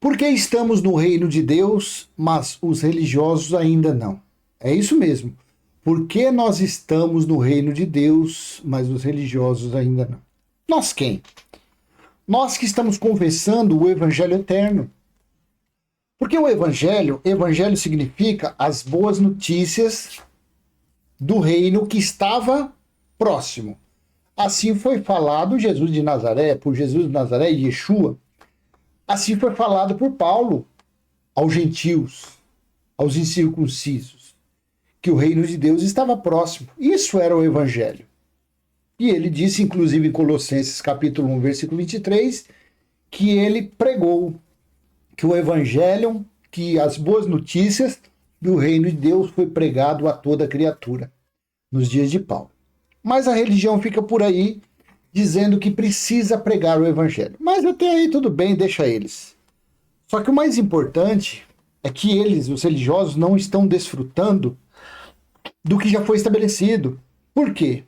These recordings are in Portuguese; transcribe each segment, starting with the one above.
Porque estamos no reino de Deus, mas os religiosos ainda não. É isso mesmo. Porque nós estamos no reino de Deus, mas os religiosos ainda não. Nós quem? Nós que estamos confessando o Evangelho eterno. Porque o Evangelho significa as boas notícias do reino que estava próximo. Assim foi falado Jesus de Nazaré, por Jesus de Nazaré e Yeshua. Assim foi falado por Paulo aos gentios, aos incircuncisos, que o reino de Deus estava próximo. Isso era o Evangelho. E ele disse, inclusive em Colossenses capítulo 1, versículo 23, que ele pregou que o Evangelho, que as boas notícias do reino de Deus foi pregado a toda criatura nos dias de Paulo. Mas a religião fica por aí dizendo que precisa pregar o Evangelho. Mas até aí tudo bem, deixa eles. Só que o mais importante é que eles, os religiosos, não estão desfrutando do que já foi estabelecido. Por quê?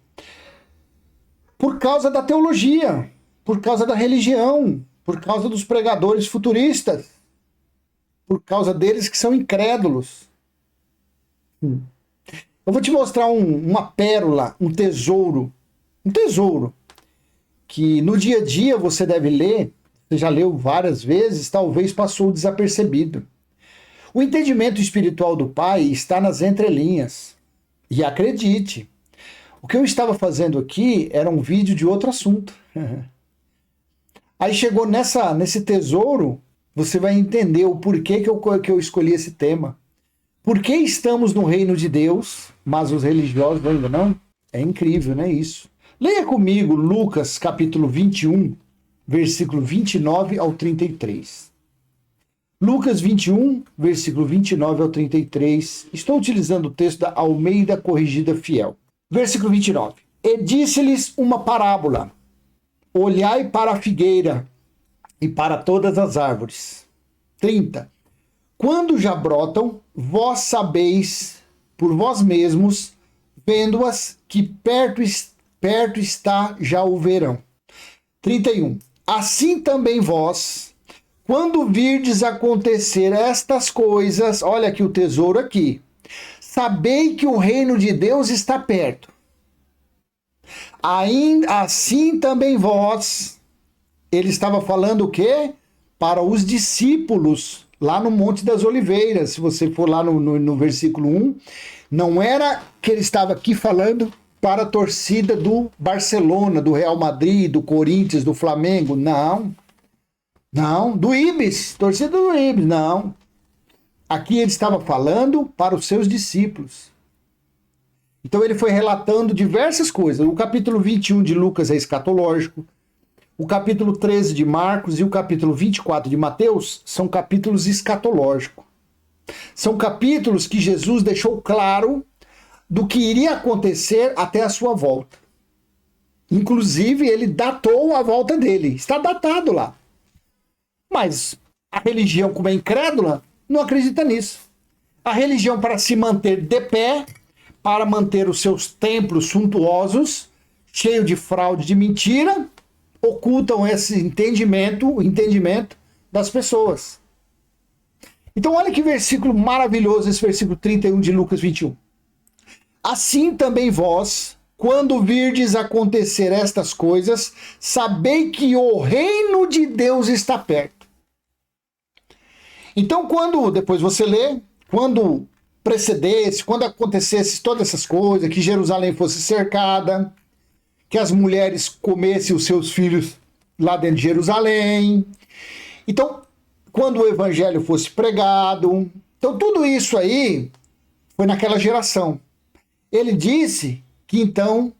Por causa da teologia, por causa da religião, por causa dos pregadores futuristas, por causa deles que são incrédulos. Eu vou te mostrar uma pérola, um tesouro, que no dia a dia você deve ler, você já leu várias vezes, talvez passou desapercebido. O entendimento espiritual do Pai está nas entrelinhas. E acredite, o que eu estava fazendo aqui era um vídeo de outro assunto. Aí chegou nesse tesouro, você vai entender o porquê que eu escolhi esse tema. Por que estamos no reino de Deus, mas os religiosos ainda não? É incrível, não é isso? Leia comigo Lucas capítulo 21, versículo 29 ao 33. Lucas 21, versículo 29 ao 33. Estou utilizando o texto da Almeida Corrigida Fiel. Versículo 29. E disse-lhes uma parábola. Olhai para a figueira e para todas as árvores. 30. Quando já brotam, vós sabeis por vós mesmos, vendo-as, que perto está já o verão. 31. Assim também vós, quando virdes acontecer estas coisas, olha aqui o tesouro aqui, sabei que o reino de Deus está perto. Assim também vós, ele estava falando o quê? Para os discípulos, lá no Monte das Oliveiras. Se você for lá no versículo 1, não era que ele estava aqui falando para a torcida do Barcelona, do Real Madrid, do Corinthians, do Flamengo. Não. Não, do Ibis, torcida do Ibis, não. Aqui ele estava falando para os seus discípulos. Então ele foi relatando diversas coisas. O capítulo 21 de Lucas é escatológico. O capítulo 13 de Marcos e o capítulo 24 de Mateus são capítulos escatológicos. São capítulos que Jesus deixou claro do que iria acontecer até a sua volta. Inclusive, ele datou a volta dele. Está datado lá. Mas a religião, como é incrédula, não acredita nisso. A religião, para se manter de pé, para manter os seus templos suntuosos, cheios de fraude, de mentira, ocultam esse entendimento, o entendimento das pessoas. Então olha que versículo maravilhoso, esse versículo 31 de Lucas 21. Assim também vós, quando virdes acontecer estas coisas, sabei que o reino de Deus está perto. Então depois você lê, quando precedesse, quando acontecesse todas essas coisas, que Jerusalém fosse cercada, que as mulheres comessem os seus filhos lá dentro de Jerusalém. Então, quando o evangelho fosse pregado. Então, tudo isso aí foi naquela geração. Ele disse que, então,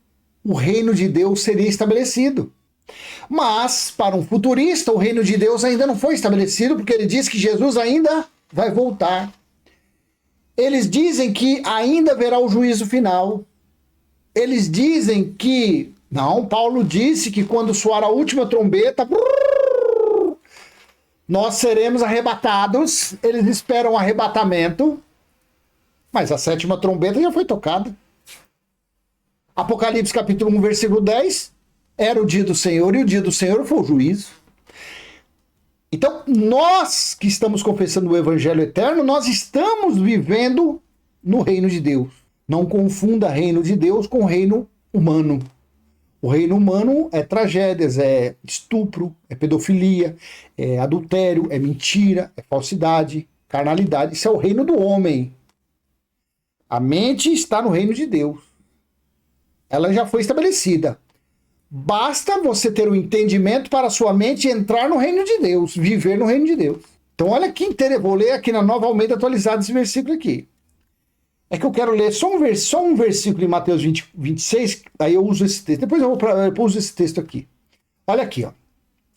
o reino de Deus seria estabelecido. Mas, para um futurista, o reino de Deus ainda não foi estabelecido, porque ele diz que Jesus ainda vai voltar. Eles dizem que ainda haverá o juízo final. Eles dizem que... Não, Paulo disse que quando soar a última trombeta, nós seremos arrebatados. Eles esperam o arrebatamento, mas a sétima trombeta já foi tocada. Apocalipse capítulo 1, versículo 10, era o dia do Senhor, e o dia do Senhor foi o juízo. Então, nós que estamos confessando o Evangelho eterno, nós estamos vivendo no reino de Deus. Não confunda reino de Deus com reino humano. O reino humano é tragédias, é estupro, é pedofilia, é adultério, é mentira, é falsidade, carnalidade. Isso é o reino do homem. A mente está no reino de Deus. Ela já foi estabelecida. Basta você ter o entendimento para a sua mente entrar no reino de Deus, viver no reino de Deus. Então olha que interessante, vou ler aqui na Nova Almeida atualizada esse versículo aqui. É que eu quero ler só um versículo em Mateus 26, aí eu uso esse texto. Depois eu uso esse texto aqui. Olha aqui, ó.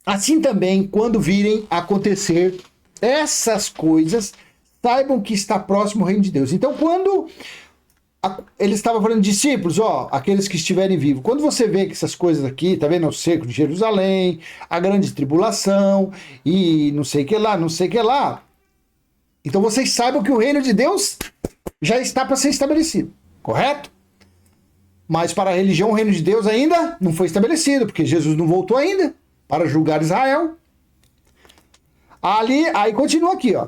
Assim também, quando virem acontecer essas coisas, saibam que está próximo o reino de Deus. Então quando... ele estava falando de discípulos, ó, aqueles que estiverem vivos. Quando você vê que essas coisas aqui, tá vendo? O cerco de Jerusalém, a grande tribulação e não sei o que lá, não sei o que lá. Então vocês saibam que o reino de Deus já está para ser estabelecido, correto? Mas para a religião, o reino de Deus ainda não foi estabelecido, porque Jesus não voltou ainda para julgar Israel. Aí continua aqui, ó.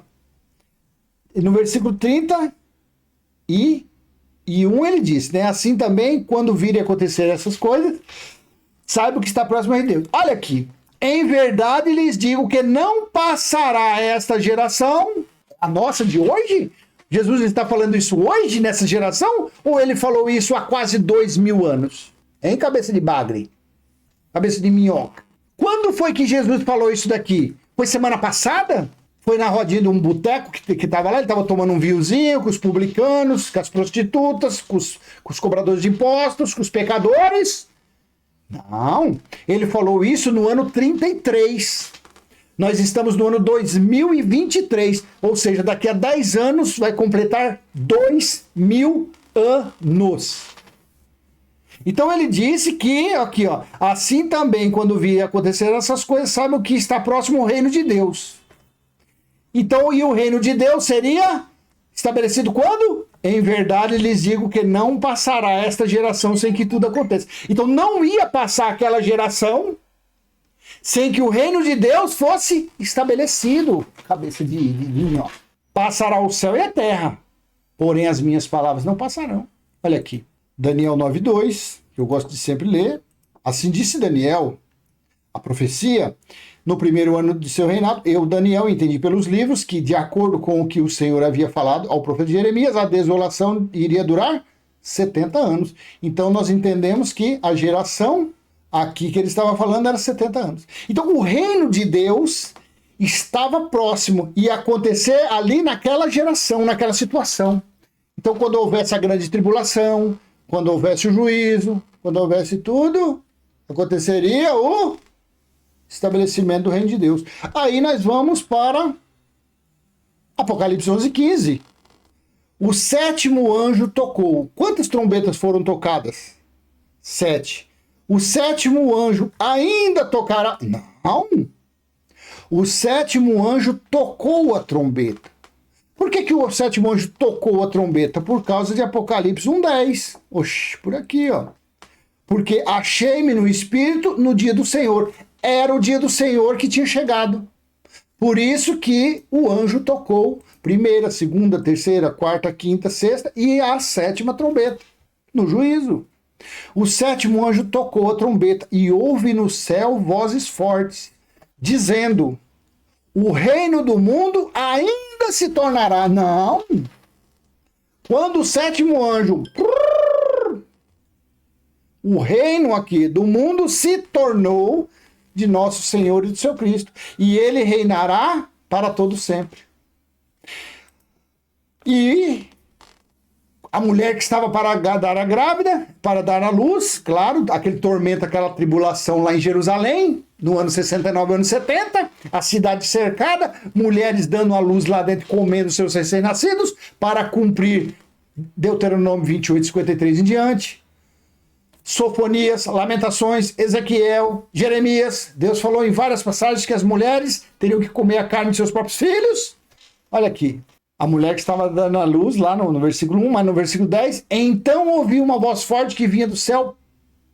No versículo 30 e 1 ele diz, né? Assim também, quando virem acontecer essas coisas, saibam que está próximo a Deus. Olha aqui. Em verdade lhes digo que não passará esta geração, a nossa de hoje. Jesus está falando isso hoje, nessa geração? Ou ele falou isso há quase 2000 anos? Hein, cabeça de bagre? Cabeça de minhoca. Quando foi que Jesus falou isso daqui? Foi semana passada? Foi na rodinha de um boteco que estava lá, ele estava tomando um vinhozinho com os publicanos, com as prostitutas, com os cobradores de impostos, com os pecadores? Não, ele falou isso no ano 33. Nós estamos no ano 2023, ou seja, daqui a 10 anos vai completar 2000 anos. Então ele disse que, aqui ó, assim também quando vir acontecer essas coisas, saibam que está próximo o reino de Deus. Então, e o reino de Deus seria estabelecido quando? Em verdade lhes digo que não passará esta geração sem que tudo aconteça. Então não ia passar aquela geração sem que o reino de Deus fosse estabelecido. Cabeça de linho, ó. Passará o céu e a terra, porém as minhas palavras não passarão. Olha aqui, Daniel 9:2, que eu gosto de sempre ler. Assim disse Daniel, a profecia, no primeiro ano de seu reinado, eu, Daniel, entendi pelos livros que, de acordo com o que o Senhor havia falado ao profeta Jeremias, a desolação iria durar 70 anos. Então nós entendemos que a geração aqui que ele estava falando era 70 anos. Então o reino de Deus estava próximo, ia acontecer ali naquela geração, naquela situação. Então quando houvesse a grande tribulação, quando houvesse o juízo, quando houvesse tudo, aconteceria o estabelecimento do reino de Deus. Aí nós vamos para Apocalipse 11:15. O sétimo anjo tocou. Quantas trombetas foram tocadas? 7. O sétimo anjo ainda tocará? Não. O sétimo anjo tocou a trombeta. Por que o sétimo anjo tocou a trombeta? Por causa de Apocalipse 1:10. Oxi, por aqui, ó. Porque achei-me no Espírito no dia do Senhor. Era o dia do Senhor que tinha chegado. Por isso que o anjo tocou primeira, segunda, terceira, quarta, quinta, sexta e a sétima trombeta no juízo. O sétimo anjo tocou a trombeta e houve no céu vozes fortes, dizendo: o reino do mundo ainda se tornará. Não. Quando o sétimo anjo, o reino aqui do mundo se tornou de nosso Senhor e do seu Cristo, e ele reinará para todo sempre. E a mulher que estava para dar a grávida, para dar a luz, claro, aquele tormento, aquela tribulação lá em Jerusalém, no ano 69, ano 70, a cidade cercada, mulheres dando a luz lá dentro, comendo seus recém-nascidos, para cumprir Deuteronômio 28, 53 em diante. Sofonias, Lamentações, Ezequiel, Jeremias. Deus falou em várias passagens que as mulheres teriam que comer a carne de seus próprios filhos. Olha aqui, a mulher que estava dando a luz lá no versículo 1, mas no versículo 10, então ouvi uma voz forte que vinha do céu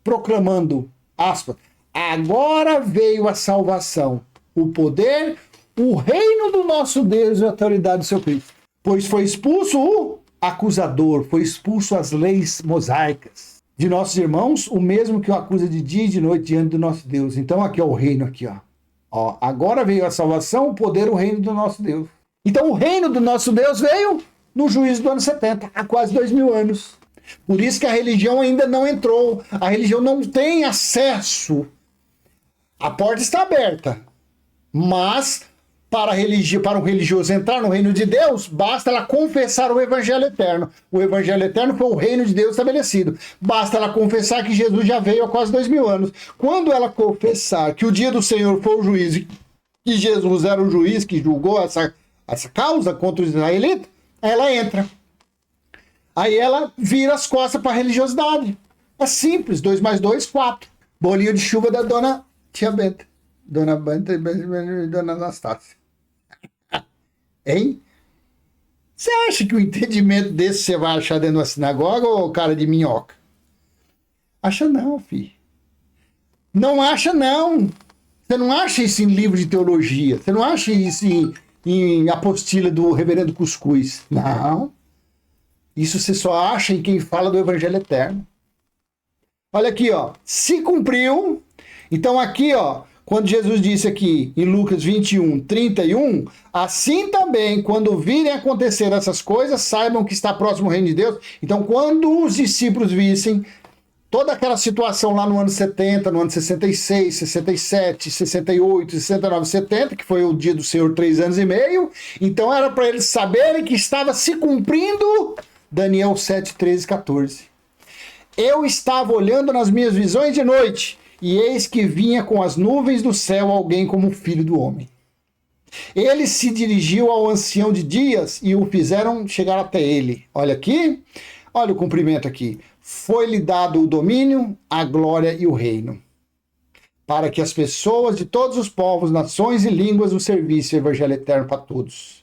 proclamando, aspas, agora veio a salvação, o poder, o reino do nosso Deus e a autoridade do seu Cristo. Pois foi expulso o acusador, foi expulso as leis mosaicas de nossos irmãos, o mesmo que o acusa de dia e de noite diante do nosso Deus. Então aqui é o reino aqui, ó. Agora veio a salvação, o poder, o reino do nosso Deus. Então o reino do nosso Deus veio no juízo do ano 70, há quase 2000 anos. Por isso que a religião ainda não entrou. A religião não tem acesso. A porta está aberta. Mas para o religioso entrar no reino de Deus, basta ela confessar o evangelho eterno. O evangelho eterno foi o reino de Deus estabelecido. Basta ela confessar que Jesus já veio há quase 2000 anos. Quando ela confessar que o dia do Senhor foi o juízo, que Jesus era o juiz que julgou essa causa contra os israelitas, ela entra. Aí ela vira as costas para a religiosidade. É simples, 2 mais 2, 4. Bolinho de chuva da dona Tia Benta. Dona Benta e dona Anastácia. Hein? Você acha que o entendimento desse você vai achar dentro de uma sinagoga ou cara de minhoca? Acha não, filho. Não acha não. Você não acha isso em livro de teologia. Você não acha isso em apostila do reverendo Cuscuz. Não. Isso você só acha em quem fala do evangelho eterno. Olha aqui, ó. Se cumpriu. Então aqui, ó, quando Jesus disse aqui em Lucas 21, 31, assim também, quando virem acontecer essas coisas, saibam que está próximo o reino de Deus. Então, quando os discípulos vissem toda aquela situação lá no ano 70, no ano 66, 67, 68, 69, 70, que foi o dia do Senhor 3 anos e meio, então era para eles saberem que estava se cumprindo Daniel 7, 13, 14. Eu estava olhando nas minhas visões de noite, e eis que vinha com as nuvens do céu alguém como filho do homem. Ele se dirigiu ao ancião de dias e o fizeram chegar até ele. Olha aqui, olha o cumprimento aqui. Foi-lhe dado o domínio, a glória e o reino, para que as pessoas de todos os povos, nações e línguas o servissem, o evangelho eterno para todos.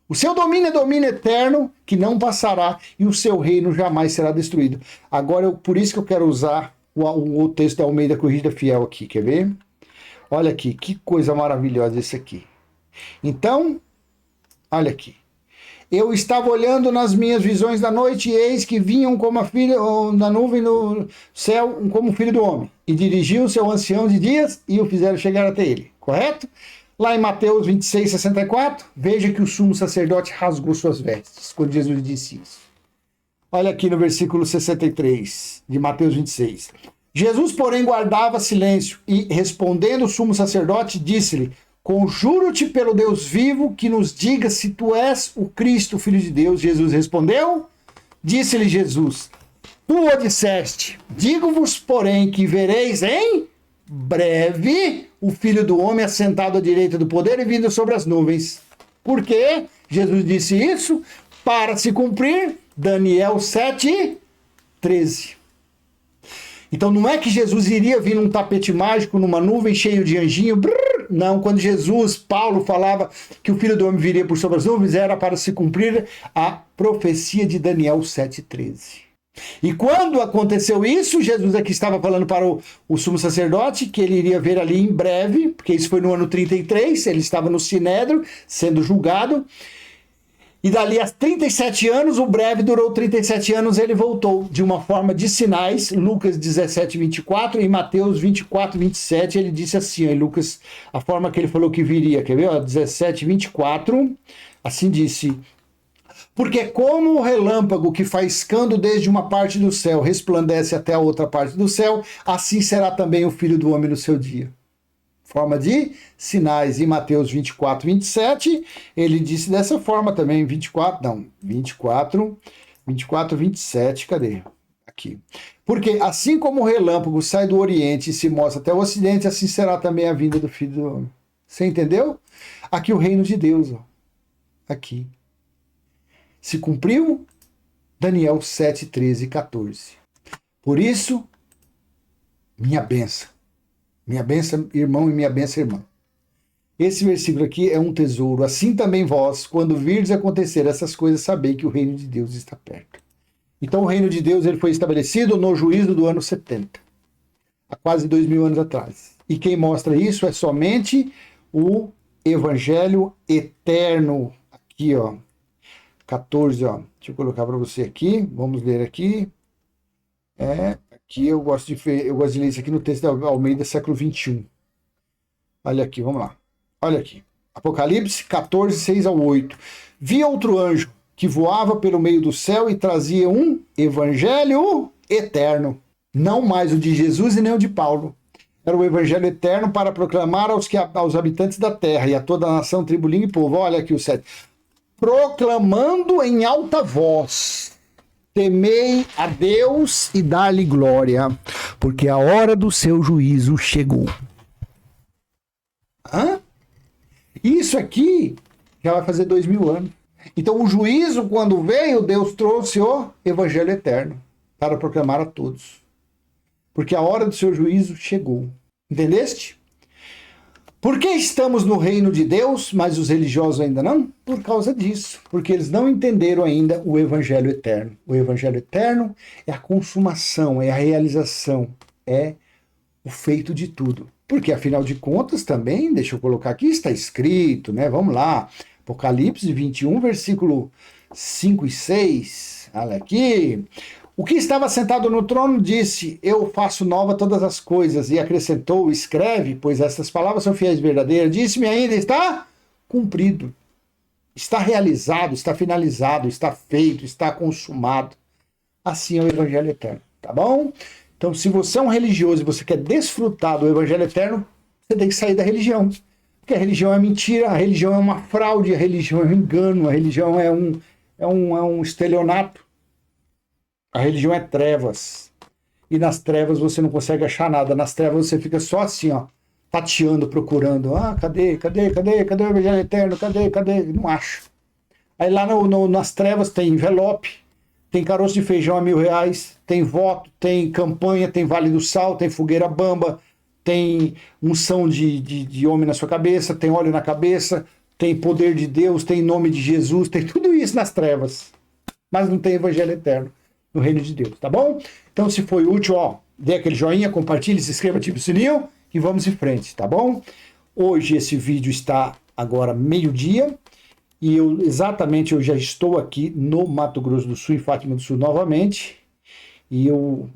O seu domínio é domínio eterno, que não passará, e o seu reino jamais será destruído. Agora, por isso que eu quero usar o texto da Almeida Corrigida Fiel aqui, quer ver? Olha aqui, que coisa maravilhosa esse aqui. Então, olha aqui. Eu estava olhando nas minhas visões da noite, e eis que vinham como a filha na nuvem no céu, como filho do homem. E dirigiu-se ao ancião de dias e o fizeram chegar até ele. Correto? Lá em Mateus 26, 64, veja que o sumo sacerdote rasgou suas vestes, quando Jesus disse isso. Olha aqui no versículo 63 de Mateus 26. Jesus, porém, guardava silêncio e, respondendo o sumo sacerdote, disse-lhe: conjuro-te pelo Deus vivo que nos diga se tu és o Cristo, o Filho de Deus. Jesus respondeu, disse-lhe Jesus: tu o disseste, digo-vos, porém, que vereis em breve o Filho do Homem assentado à direita do poder e vindo sobre as nuvens. Por quê? Jesus disse isso para se cumprir Daniel 7, 13. Então não é que Jesus iria vir num tapete mágico, numa nuvem cheio de anjinho. Não, quando Paulo falava que o Filho do Homem viria por sobre as nuvens, era para se cumprir a profecia de Daniel 7, 13. E quando aconteceu isso, Jesus aqui estava falando para o sumo sacerdote que ele iria ver ali em breve, porque isso foi no ano 33, ele estava no Sinédrio, sendo julgado, e dali a 37 anos, o breve durou 37 anos, ele voltou de uma forma de sinais, Lucas 17, 24, e Mateus 24, 27, ele disse assim, em Lucas, a forma que ele falou que viria, quer ver? 17, 24, assim disse: porque como o relâmpago que faiscando desde uma parte do céu resplandece até a outra parte do céu, assim será também o Filho do Homem no seu dia. Forma de sinais. Em Mateus 24, 27, ele disse dessa forma também, 24, 27, cadê? Aqui. Porque assim como o relâmpago sai do Oriente e se mostra até o Ocidente, assim será também a vinda do Filho do Homem. Você entendeu? Aqui o reino de Deus, ó. Aqui. Se cumpriu Daniel 7, 13 e 14. Por isso, minha benção, irmão, e minha benção, irmã. Esse versículo aqui é um tesouro. Assim também vós, quando virdes acontecer essas coisas, sabei que o reino de Deus está perto. Então o reino de Deus ele foi estabelecido no juízo do ano 70, há quase 2000 anos atrás. E quem mostra isso é somente o evangelho eterno. Aqui, ó. 14, ó. Deixa eu colocar para você aqui. Vamos ler aqui. Aqui eu gosto de ler isso aqui no texto da Almeida, século 21. Olha aqui, vamos lá. Olha aqui. Apocalipse 14, 6 ao 8. Vi outro anjo que voava pelo meio do céu e trazia um evangelho eterno. Não mais o de Jesus e nem o de Paulo. Era o evangelho eterno para proclamar aos habitantes da terra e a toda a nação, tribo, língua e povo. Olha aqui o 7. Proclamando em alta voz: temei a Deus e dar-lhe glória, porque a hora do seu juízo chegou. Hã? Isso aqui já vai fazer 2000 anos. Então o juízo, quando veio, Deus trouxe o evangelho eterno para proclamar a todos. Porque a hora do seu juízo chegou. Entendeste? Por que estamos no reino de Deus, mas os religiosos ainda não? Por causa disso. Porque eles não entenderam ainda o evangelho eterno. O evangelho eterno é a consumação, é a realização, é o feito de tudo. Porque, afinal de contas, também, deixa eu colocar aqui, está escrito, né? Vamos lá. Apocalipse 21, versículo 5 e 6. Olha aqui. O que estava sentado no trono disse: eu faço nova todas as coisas. E acrescentou: escreve, pois estas palavras são fiéis e verdadeiras. Disse-me ainda: está cumprido. Está realizado, está finalizado, está feito, está consumado. Assim é o evangelho eterno, tá bom? Então, se você é um religioso e você quer desfrutar do evangelho eterno, você tem que sair da religião. Porque a religião é mentira, a religião é uma fraude, a religião é um engano, a religião é um estelionato. A religião é trevas. E nas trevas você não consegue achar nada. Nas trevas você fica só assim, ó, tateando, procurando. Ah, cadê o evangelho eterno? Cadê? Não acho. Aí lá nas trevas tem envelope, tem caroço de feijão a R$1.000, tem voto, tem campanha, tem Vale do Sal, tem fogueira bamba, tem unção de homem na sua cabeça, tem óleo na cabeça, tem poder de Deus, tem nome de Jesus, tem tudo isso nas trevas. Mas não tem evangelho eterno no reino de Deus, tá bom? Então, se foi útil, ó, dê aquele joinha, compartilhe, se inscreva, ative o sininho e vamos em frente, tá bom? Hoje esse vídeo está agora meio-dia e eu já estou aqui no Mato Grosso do Sul, em Fátima do Sul novamente. E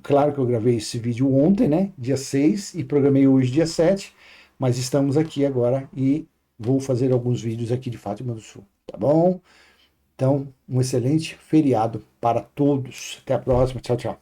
claro que eu gravei esse vídeo ontem, né, dia 6, e programei hoje, dia 7, mas estamos aqui agora e vou fazer alguns vídeos aqui de Fátima do Sul, tá bom? Então, um excelente feriado para todos. Até a próxima. Tchau, tchau.